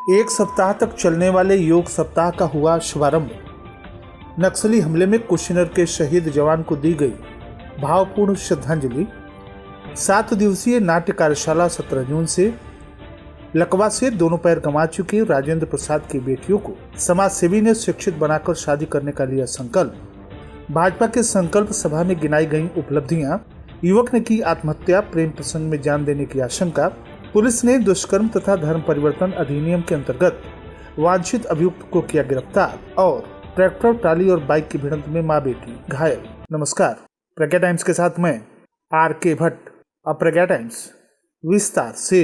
एक सप्ताह तक चलने वाले योग सप्ताह का हुआ शुभारंभ। नक्सली हमले में कुशीनगर के शहीद जवान को दी गई भावपूर्ण श्रद्धांजलि। 7 दिवसीय नाट्य कार्यशाला 17 जून से। लकवा से दोनों पैर गंवा चुके राजेंद्र प्रसाद की बेटियों को समाज सेवी ने शिक्षित बनाकर शादी करने का लिया संकल्प। भाजपा के संकल्प सभा में गिनाई गई उपलब्धियां। युवक ने की आत्महत्या, प्रेम प्रसंग में जान देने की आशंका। पुलिस ने दुष्कर्म तथा धर्म परिवर्तन अधिनियम के अंतर्गत वांछित अभियुक्त को किया गिरफ्तार। और ट्रैक्टर, ट्राली और बाइक की भिड़ंत में मां बेटी घायल। नमस्कार, प्रज्ञा टाइम्स के साथ मैं आर.के. भट्ट। अब प्रज्ञा टाइम्स विस्तार से।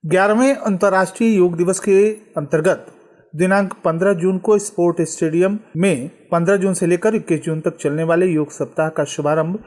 11वें अंतर्राष्ट्रीय योग दिवस के अंतर्गत दिनांक 15 जून को स्पोर्ट स्टेडियम में 15 जून से लेकर 21 जून तक चलने वाले योग सप्ताह का शुभारंभ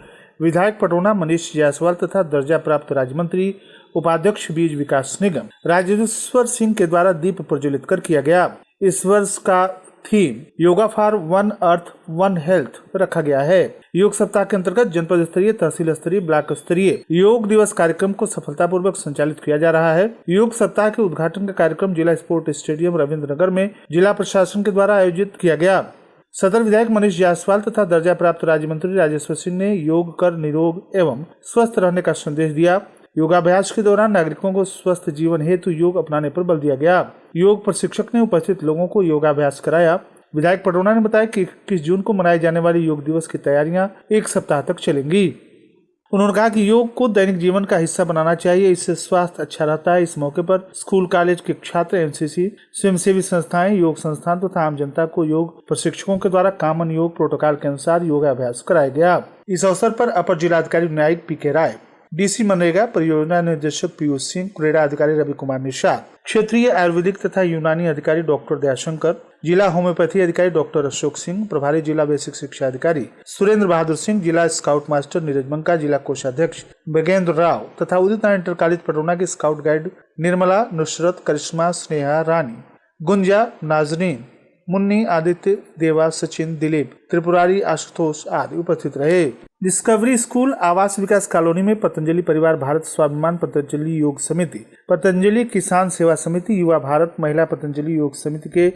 विधायक पटौना मनीष जायसवाल तथा दर्जा प्राप्त राज्य मंत्री उपाध्यक्ष बीज विकास निगम राजेश्वर सिंह के द्वारा दीप प्रज्वलित कर किया गया। इस वर्ष का theme yoga for one earth one health रखा गया है। योग सप्ताह के अंतर्गत जनपद स्तरीय, तहसील स्तरीय, ब्लॉक स्तरीय योग दिवस कार्यक्रम को सफलतापूर्वक संचालित किया जा रहा है। योग सप्ताह के उद्घाटन का कार्यक्रम जिला स्पोर्ट स्टेडियम रविंद्र नगर में जिला प्रशासन के द्वारा आयोजित किया गया। सदर विधायक मनीष जायसवाल तथा दर्जा प्राप्त राज्य मंत्री राजेश्वर सिंह ने योग कर निरोग एवं स्वस्थ रहने का संदेश दिया। योगाभ्यास के दौरान नागरिकों को स्वस्थ जीवन हेतु योग अपनाने पर बल दिया गया। योग प्रशिक्षक ने उपस्थित लोगों को योगाभ्यास कराया। विधायक पटौना ने बताया कि 21 जून को मनाए जाने वाले योग दिवस की तैयारियां 1 सप्ताह तक चलेंगी। उन्होंने कहा कि योग को दैनिक जीवन का हिस्सा बनाना चाहिए, इससे स्वास्थ्य अच्छा रहता है। इस मौके पर स्कूल कॉलेज के छात्र, एनसीसी, स्वयंसेवी संस्थाएं, योग संस्थान तथा आम जनता को योग प्रशिक्षकों के द्वारा कॉमन योग प्रोटोकॉल के अनुसार योगाभ्यास कराया गया। इस अवसर पर अपर जिलाधिकारी न्यायिक पी.के. राय, डीसी मनरेगा परियोजना निदेशक पीयूष सिंह, क्रीड़ा अधिकारी रवि कुमार निषाद, क्षेत्रीय आयुर्वेदिक तथा यूनानी अधिकारी डॉक्टर दयाशंकर, जिला होम्योपैथी अधिकारी डॉक्टर अशोक सिंह, प्रभारी जिला बेसिक शिक्षा अधिकारी सुरेंद्र बहादुर सिंह, जिला स्काउट मास्टर नीरज मंका, जिला कोषाध्यक्ष बगेंद्र राव तथा उदित नारायण इंटर कॉलेज पटौना के स्काउट गाइड निर्मला, नुसरत, करिश्मा, स्नेहा, रानी, गुंजा, नाजरीन, मुन्नी, आदित्य, देवा, सचिन, दिलीप, त्रिपुरारी, आशुतोष आदि उपस्थित रहे। डिस्कवरी स्कूल आवास विकास कॉलोनी में पतंजलि परिवार भारत स्वाभिमान पतंजलि योग समिति, पतंजलि किसान सेवा समिति, युवा भारत, महिला पतंजलि योग समिति के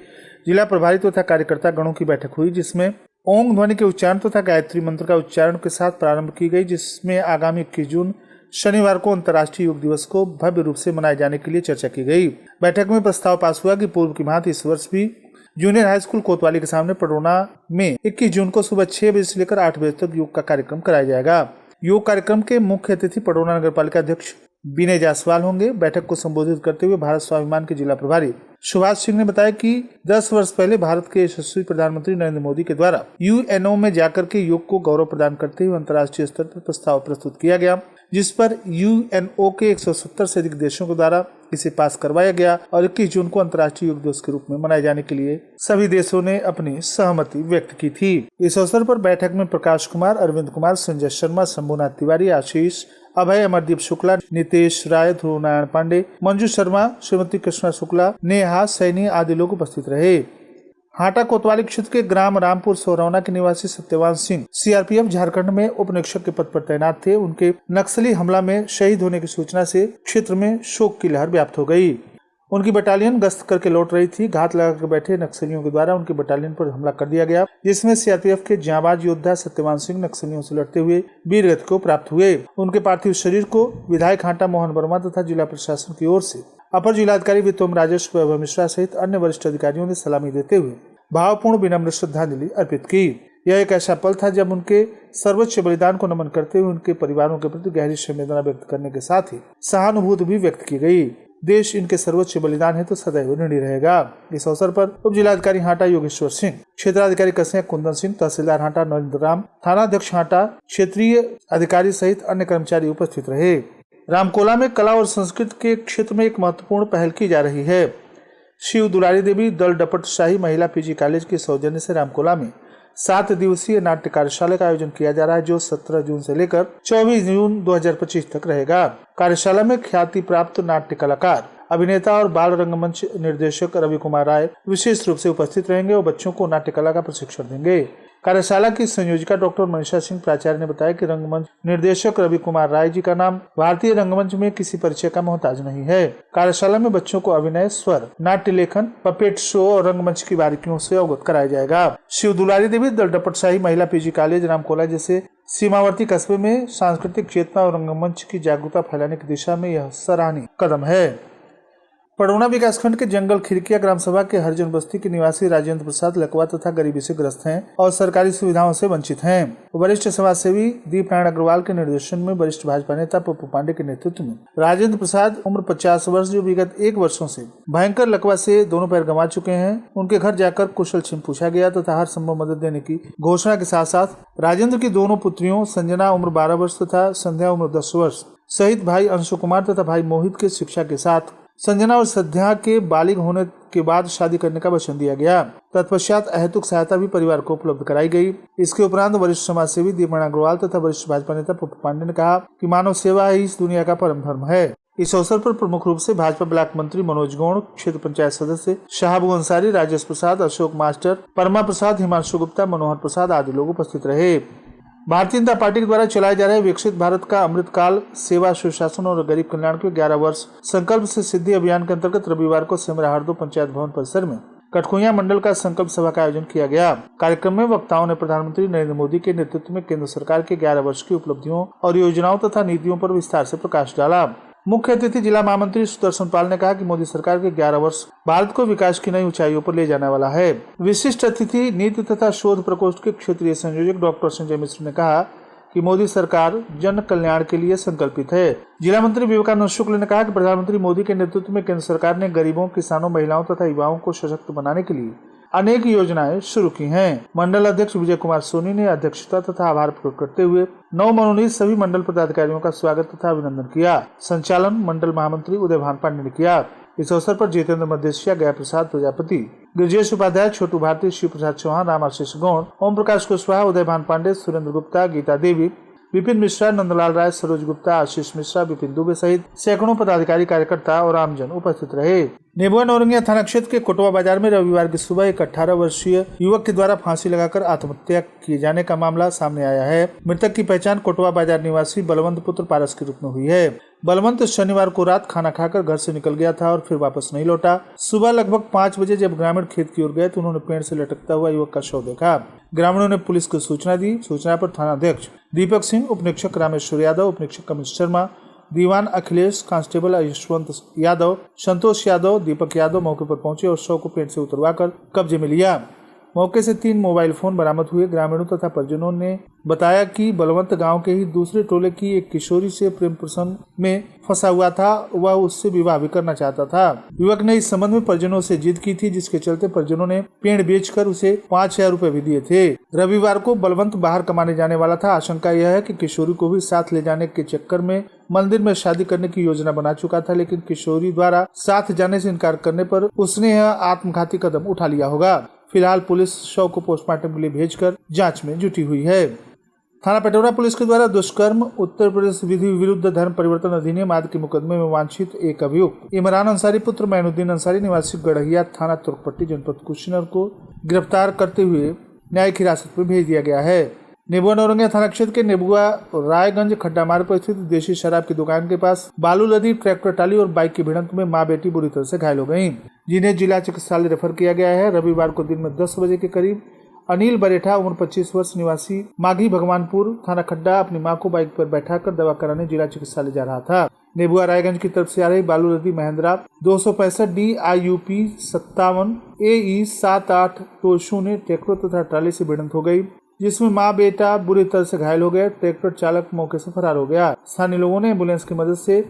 जिला प्रभारी तथा कार्यकर्ता गणों की बैठक हुई, जिसमें ओम ध्वनि के उच्चारण तथा गायत्री मंत्र का उच्चारण के साथ प्रारंभ की गई, जिसमें आगामी 21 जून शनिवार को अंतर्राष्ट्रीय योग दिवस को भव्य रूप से मनाए जाने के लिए चर्चा की गई। बैठक में प्रस्ताव पास हुआ कि पूर्व की भांति इस वर्ष भी जूनियर हाई स्कूल कोतवाली के सामने पटौना में 21 जून को सुबह 6 बजे से लेकर 8 बजे तक योग का कार्यक्रम कराया जाएगा। योग कार्यक्रम के मुख्य अतिथि पटौना नगर पालिका अध्यक्ष बीने जायसवाल होंगे। बैठक को संबोधित करते हुए भारत स्वाभिमान के जिला प्रभारी सुभाष सिंह ने बताया कि 10 वर्ष पहले भारत के यशस्वी प्रधानमंत्री नरेंद्र मोदी के द्वारा यूएनओ में जाकर के योग को गौरव प्रदान करते हुए अंतर्राष्ट्रीय स्तर पर प्रस्ताव प्रस्तुत किया गया, जिस पर यूएनओ के 170 से अधिक देशों के द्वारा इसे पास करवाया गया और 21 जून को अंतर्राष्ट्रीय योग दिवस के रूप में मनाए जाने के लिए सभी देशों ने अपनी सहमति व्यक्त की थी। इस अवसर पर बैठक में प्रकाश कुमार, अरविंद कुमार, संजय शर्मा, शंभुनाथ तिवारी, आशीष, अभय, अमरदीप शुक्ला, नितेश राय, ध्रुव नारायण पांडे, मंजू शर्मा, श्रीमती कृष्णा शुक्ला, नेहा सैनी आदि लोग उपस्थित रहे। हाटा कोतवाली क्षेत्र के ग्राम रामपुर सोरौना के निवासी सत्यवान सिंह सीआरपीएफ झारखंड में उप निरीक्षक के पद पर तैनात थे। उनके नक्सली हमला में शहीद होने की सूचना से क्षेत्र में शोक की लहर व्याप्त हो गई। उनकी बटालियन गश्त करके लौट रही थी। घात लगाकर बैठे नक्सलियों के द्वारा उनकी बटालियन पर हमला कर दिया गया, जिसमें सीआरपीएफ के जांबाज योद्धा सत्यवान सिंह नक्सलियों से लड़ते हुए वीर गति को प्राप्त हुए। उनके पार्थिव शरीर को विधायक हाटा मोहन वर्मा तथा जिला प्रशासन की ओर से अपर जिलाधिकारी वितोम राजेश, वैभव मिश्रा सहित अन्य वरिष्ठ अधिकारियों ने सलामी देते हुए भावपूर्ण विनम्र श्रद्धांजलि अर्पित की। यह एक ऐसा पल था जब उनके सर्वोच्च बलिदान को नमन करते हुए उनके परिवारों के प्रति गहरी संवेदना व्यक्त करने के साथ ही सहानुभूति भी व्यक्त की गई। देश इनके सर्वोच्च बलिदान है तो सदैव ऋणी रहेगा। इस अवसर पर उप जिलाधिकारी हाटा योगेश्वर सिंह, क्षेत्राधिकारी कसिया कुंदन सिंह, तहसीलदार हाटा नरेंद्र राम, थाना अध्यक्ष हाटा, क्षेत्रीय अधिकारी सहित अन्य कर्मचारी उपस्थित रहे। रामकोला में कला और संस्कृति के क्षेत्र में एक महत्वपूर्ण पहल की जा रही है। शिव दुलारी देवी दल डपट शाही महिला पीजी कॉलेज के सौजन्य से रामकोला में 7 दिवसीय नाट्य कार्यशाला का आयोजन किया जा रहा है, जो 17 जून से लेकर 24 जून 2025 तक रहेगा। कार्यशाला में ख्याति प्राप्त नाट्य कलाकार, अभिनेता और बाल रंगमंच निर्देशक रवि कुमार राय विशेष रूप से उपस्थित रहेंगे और बच्चों को नाट्य कला का प्रशिक्षण देंगे। कार्यशाला की संयोजिका डॉक्टर मनीषा सिंह प्राचार्य ने बताया कि रंगमंच निर्देशक रवि कुमार राय जी का नाम भारतीय रंगमंच में किसी परिचय का मोहताज नहीं है। कार्यशाला में बच्चों को अभिनय, स्वर, नाट्य लेखन, पपेट शो और रंगमंच की बारीकियों से अवगत कराया जाएगा। शिव दुलारी देवी दलडपटशाही महिला पीजी कॉलेज रामकोला जैसे सीमावर्ती कस्बे में सांस्कृतिक चेतना और रंगमंच की जागरूकता फैलाने की दिशा में यह सराहनीय कदम है। पडौना विकासखंड के जंगल खिरकिया ग्राम सभा के हरिजन बस्ती के निवासी राजेंद्र प्रसाद लकवा तथा गरीबी से ग्रस्त हैं और सरकारी सुविधाओं से वंचित हैं। वरिष्ठ समाजसेवी दीप नारायण अग्रवाल के निर्देशन में वरिष्ठ भाजपा नेता पप्पू पांडे के नेतृत्व में राजेंद्र प्रसाद उम्र 50 वर्ष जो विगत 1 वर्षों से भयंकर लकवा से दोनों पैर गंवा चुके हैं, उनके घर जाकर कुशल क्षेम पूछा गया तथा हर संभव मदद देने की घोषणा के साथ साथ राजेंद्र की दोनों पुत्रियों संजना उम्र 12 वर्ष तथा संध्या उम्र 10 वर्ष सहित भाई अंशु कुमार तथा भाई मोहित के शिक्षा के साथ संजना और संध्या के बालिग होने के बाद शादी करने का वचन दिया गया। तत्पश्चात अहेतुक सहायता भी परिवार को उपलब्ध कराई गई। इसके उपरांत वरिष्ठ समाजसेवी दीप नारायण अग्रवाल तथा वरिष्ठ भाजपा नेता पप्पू पांडे ने कहा कि मानव सेवा ही इस दुनिया का परम धर्म है। इस अवसर पर प्रमुख रूप से भाजपा ब्लॉक मंत्री मनोज गौड़, क्षेत्र पंचायत सदस्य शाहबू अंसारी, राजेश प्रसाद, अशोक मास्टर, परमा प्रसाद, हिमांशु गुप्ता, मनोहर प्रसाद आदि लोग उपस्थित रहे। भारतीय जनता पार्टी के द्वारा चलाए जा रहे विकसित भारत का अमृतकाल सेवा, सुशासन और गरीब कल्याण के 11 वर्ष संकल्प से सिद्धि अभियान के अंतर्गत रविवार को सेमरा हरदो पंचायत भवन परिसर में कटकुइया मंडल का संकल्प सभा का आयोजन किया गया। कार्यक्रम में वक्ताओं ने प्रधानमंत्री नरेंद्र मोदी के नेतृत्व में केंद्र सरकार के 11 वर्ष की उपलब्धियों और योजनाओं तथा नीतियों पर विस्तार से प्रकाश डाला। मुख्य अतिथि जिला महामंत्री सुदर्शन पाल ने कहा कि मोदी सरकार के 11 वर्ष भारत को विकास की नई ऊंचाइयों पर ले जाने वाला है। विशिष्ट अतिथि नीति तथा शोध प्रकोष्ठ के क्षेत्रीय संयोजक डॉक्टर संजय मिश्र ने कहा कि मोदी सरकार जन कल्याण के लिए संकल्पित है। जिला मंत्री विवेकानंद शुक्ल ने कहा कि प्रधानमंत्री मोदी के नेतृत्व में केंद्र सरकार ने गरीबों, किसानों, महिलाओं तथा युवाओं को सशक्त बनाने के लिए अनेक योजनाएं शुरू की हैं। मंडल अध्यक्ष विजय कुमार सोनी ने अध्यक्षता तथा आभार प्रकट करते हुए नवमनोनीत सभी मंडल पदाधिकारियों का स्वागत तथा अभिनंदन किया। संचालन मंडल महामंत्री उदय भान पांडे ने किया। इस अवसर पर जितेंद्र मदेशिया, गया प्रसाद प्रजापति, गिरिजेश उपाध्याय, छोटू भारती, शिव प्रसाद चौहान, राम आशीष गौड़, ओम प्रकाश कुशवाहा, उदय भान पांडे, सुरेंद्र गुप्ता, गीता देवी, विपिन मिश्रा, नंदलाल राय, सरोज गुप्ता, आशीष मिश्रा, विपिन दुबे सहित सैकड़ों पदाधिकारी, कार्यकर्ता और आमजन उपस्थित रहे। नेबुआ नौरंगिया थाना क्षेत्र के कोटवा बाजार में रविवार की सुबह एक 18 वर्षीय युवक के द्वारा फांसी लगाकर आत्महत्या किए जाने का मामला सामने आया है। मृतक की पहचान कोटवा बाजार निवासी बलवंत पुत्र पारस के रूप में हुई है। बलवंत शनिवार को रात खाना खाकर घर से निकल गया था और फिर वापस नहीं लौटा। सुबह लगभग 5 बजे जब ग्रामीण खेत की ओर गए तो उन्होंने पेड़ से लटकता हुआ युवक का शव देखा। ग्रामीणों ने पुलिस को सूचना दी। सूचना पर थाना अध्यक्ष दीपक सिंह, उप निरीक्षक रामेश्वर यादव, उप निरीक्षक कमल शर्मा, दीवान अखिलेश, कांस्टेबल यशवंत यादव, संतोष यादव, दीपक यादव मौके पर पहुंचे और शव को पेड़ से उतरवाकर कब्जे में लिया। मौके से 3 मोबाइल फोन बरामद हुए। ग्रामीणों तथा परिजनों ने बताया कि बलवंत गांव के ही दूसरे टोले की एक किशोरी से प्रेम प्रसंग में फंसा हुआ था। वह उससे विवाह भी करना चाहता था। युवक ने इस संबंध में परिजनों से जिद की थी, जिसके चलते परिजनों ने पेड़ बेचकर उसे 5000 रुपए भी दिए थे। रविवार को बलवंत बाहर कमाने जाने वाला था। आशंका यह है कि किशोरी को भी साथ ले जाने के चक्कर में मंदिर में शादी करने की योजना बना चुका था, लेकिन किशोरी द्वारा साथ जाने से इनकार करने पर उसने यह आत्मघाती कदम उठा लिया होगा। फिलहाल पुलिस शव को पोस्टमार्टम के लिए भेजकर जांच में जुटी हुई है। थाना पेटौरा पुलिस के द्वारा दुष्कर्म, उत्तर प्रदेश विधि विरुद्ध धर्म परिवर्तन अधिनियम आदि के मुकदमे में वांछित एक अभियुक्त इमरान अंसारी पुत्र मैनुद्दीन अंसारी निवासी गढ़िया थाना तुर्कपट्टी जनपद कुशीनगर को गिरफ्तार करते हुए न्यायिक हिरासत में भेज दिया गया है। नेबुआ नौरंगिया थाना क्षेत्र के नेबुआ रायगंज खड्डा मार्ग पर स्थित देशी शराब की दुकान के पास बालू लदी ट्रैक्टर ट्राली और बाइक की भिड़ंत में मां बेटी बुरी तरह से घायल हो गयी, जिन्हें जिला चिकित्सालय रेफर किया गया है। रविवार को दिन में 10 बजे के करीब अनिल बरेठा उम्र 25 वर्ष निवासी माघी भगवानपुर थाना खड्डा अपनी मां को बाइक पर बैठाकर दवा कराने जिला चिकित्सालय जा रहा था। नेबुआ रायगंज की तरफ से आ रही बालू लदी महिंद्रा 265 DIUP 57 AE 7820 ने ट्रैक्टर तथा ट्राली से भिड़ंत हो गयी, जिसमें मां बेटा बुरी तरह से घायल हो गए। ट्रैक्टर चालक मौके से फरार हो गया। स्थानीय लोगों ने एम्बुलेंस की मदद से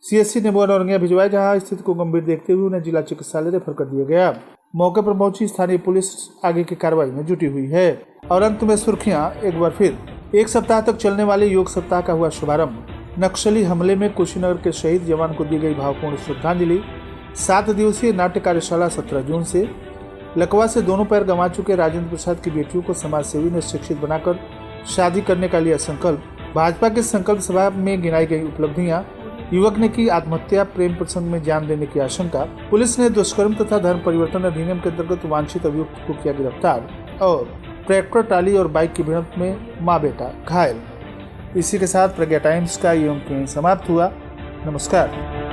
CSC नेबुआ नौरंगिया भिजवाया, जहां स्थिति को गंभीर देखते हुए उन्हें जिला चिकित्सालय रेफर कर दिया गया। मौके पर पहुंची स्थानीय पुलिस आगे की कार्रवाई में जुटी हुई है। और अंत में सुर्खियां एक बार फिर। 1 सप्ताह तक चलने वाले योग सप्ताह का हुआ शुभारंभ। नक्सली हमले में कुशीनगर के शहीद जवान को दी गई भावपूर्ण श्रद्धांजलि। 7 दिवसीय नाट्य कार्यशाला 17 जून से। लकवा से दोनों पैर गंवा चुके राजेंद्र प्रसाद की बेटियों को समाजसेवी ने शिक्षित बनाकर शादी करने का लिया संकल्प। भाजपा के संकल्प सभा में गिनाई गई उपलब्धियां। युवक ने की आत्महत्या, प्रेम प्रसंग में जान देने की आशंका। पुलिस ने दुष्कर्म तथा धर्म परिवर्तन अधिनियम के अंतर्गत वांछित अभियुक्त को किया गिरफ्तार। और ट्रैक्टर ट्राली और बाइक की भिड़ंत में मां बेटा घायल। इसी के साथ प्रज्ञा टाइम्स का ये अंक समाप्त हुआ। नमस्कार।